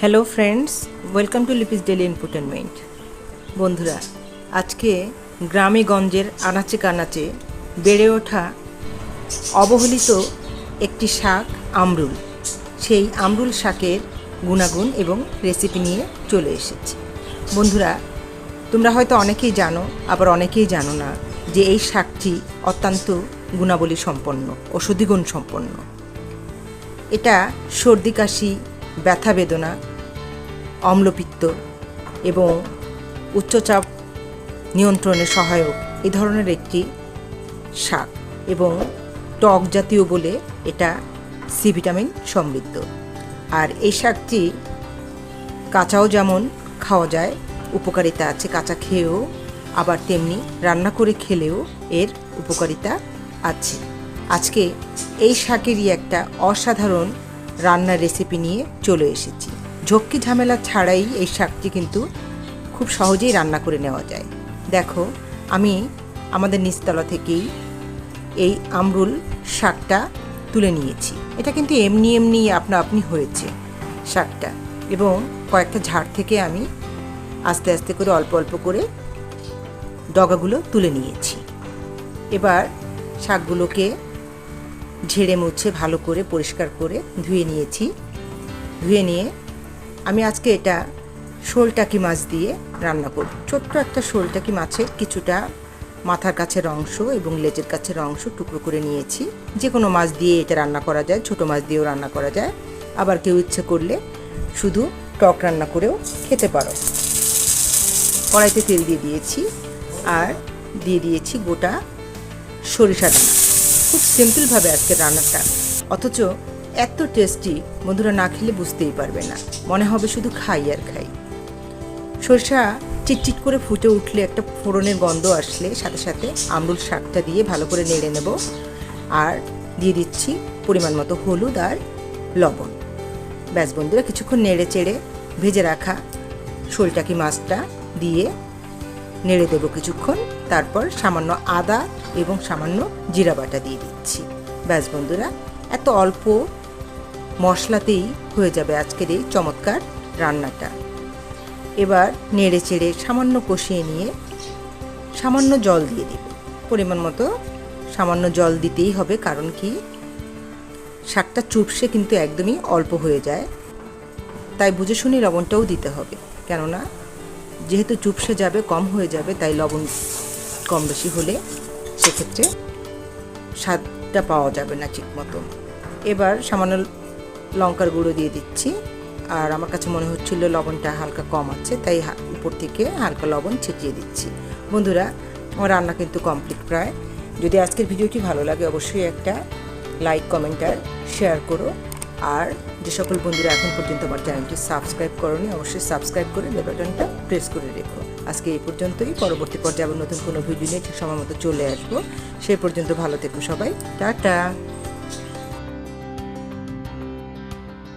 Hello friends, welcome to Lipi's daily entertainment. বন্ধুরা, আজকে গ্রামে গঞ্জের আনাচে কানাচে বেড়ে ওঠা অবহেলিত একটি শাক আমরুল। সেই আমরুল শাকের গুণাগুণ এবং রেসিপি নিয়ে চলে এসেছি। বন্ধুরা, তোমরা হয়তো অনেকেই জানো, আবার অনেকেই জানো না যে এই শাকটি অত্যন্ত গুণাবলী সম্পন্ন, ঔষধি গুণ সম্পন্ন। এটা সর্দি কাশি, ব্যথা বেদনা, অম্লপিত্ত এবং উচ্চচাপ নিয়ন্ত্রণে সহায়ক এই ধরনের একটি শাক এবং টক জাতীয় বলে এটা সি ভিটামিন সমৃদ্ধ। আর এই শাকটি কাঁচাও যেমন খাওয়া যায়, উপকারিতা আছে কাঁচা খেয়েও, আবার তেমনি রান্না করে খেলেও এর উপকারিতা আছে। আজকে এই শাকেরই একটা অসাধারণ রান্নার রেসিপি নিয়ে চলে এসেছি। ঝক্কি ঝামেলা ছাড়াই এই শাকটি কিন্তু খুব সহজেই রান্না করে নেওয়া যায়। দেখো, আমি আমাদের নিচতলা থেকেই এই আমরুল শাকটা তুলে নিয়েছি। এটা কিন্তু এমনি আপনা আপনি হয়েছে শাকটা, এবং কয়েকটা ঝাড় থেকে আমি আস্তে আস্তে করে অল্প অল্প করে ডগাগুলো তুলে নিয়েছি। এবার শাকগুলোকে ঝেড়ে মুছে ভালো করে পরিষ্কার করে ধুয়ে নিয়েছি। ধুয়ে নিয়ে আমি আজকে এটা শোলটাকি মাছ দিয়ে রান্না করব। ছোট্ট একটা শোলটাকি মাছের কিছুটা মাথার কাছের অংশ এবং লেজের কাছের অংশ টুকরো করে নিয়েছি। যে কোনো মাছ দিয়ে এটা রান্না করা যায়, ছোটো মাছ দিয়েও রান্না করা যায়, আবার কেউ ইচ্ছে করলে শুধু টক রান্না করেও খেতে পারো। কড়াইতে তেল দিয়ে দিয়েছি আর দিয়ে দিয়েছি গোটা সরিষা দানা। খুব সিম্পলভাবে আজকে রান্নাটা, অথচ এত টেস্টি, বন্ধুরা না খেলে বুঝতেই পারবে না, মনে হবে শুধু খাই আর খাই। সরিষা চিটচিট করে ফুটে উঠলে, একটা ফোড়নের গন্ধ আসলে সাথে সাথে আমরুল শাকটা দিয়ে ভালো করে নেড়ে নেব। আর দিয়ে দিচ্ছি পরিমাণ মতো হলুদ আর লবণ। ব্যাস বন্ধুরা, কিছুক্ষণ নেড়ে চেড়ে ভেজে রাখা শোলটাকি মাছটা দিয়ে নেড়ে দেবো কিছুক্ষণ। তারপর সামান্য আদা এবং সামান্য জিরা বাটা দিয়ে দিচ্ছি। ব্যাস বন্ধুরা, এত অল্প মশলাতেই হয়ে যাবে আজকের এই চমৎকার রান্নাটা। এবার নেড়ে চেড়ে সামান্য কষিয়ে নিয়ে সামান্য জল দিয়ে দেব। পরিমাণ মতো সামান্য জল দিতেই হবে, কারণ কি শাকটা চুপসে কিন্তু একদমই অল্প হয়ে যায়, তাই বুঝে শুনে লবণটাও দিতে হবে। কেননা যেহেতু চুপসে যাবে, কম হয়ে যাবে, তাই লবণ কম বেশি হলে সেক্ষেত্রে স্বাদটা পাওয়া যাবে না ঠিক মতো। এবার সামান্য লঙ্কার গুঁড়ো দিয়ে দিচ্ছি, আর আমার কাছে মনে হচ্ছিল লবণটা হালকা কম আছে, তাই উপর থেকে হালকা লবণ ছিটিয়ে দিচ্ছি। বন্ধুরা, আমার রান্না কিন্তু কমপ্লিট প্রায়। যদি আজকের ভিডিওটি ভালো লাগে অবশ্যই একটা লাইক, কমেন্ট আর শেয়ার করো। আর যে সকল বন্ধুরা এখন পর্যন্ত আমার চ্যানেলটি সাবস্ক্রাইব করোনি, অবশ্যই সাবস্ক্রাইব করে বেল বাটনটা প্রেস করে রেখো। আজকে এই পর্যন্তই। পরবর্তী পর্যায়ে আবার নতুন কোনো ভিডিও নিয়ে ঠিক সময় মতো চলে আসবো। সেই পর্যন্ত ভালো থেকো সবাই। টাটা।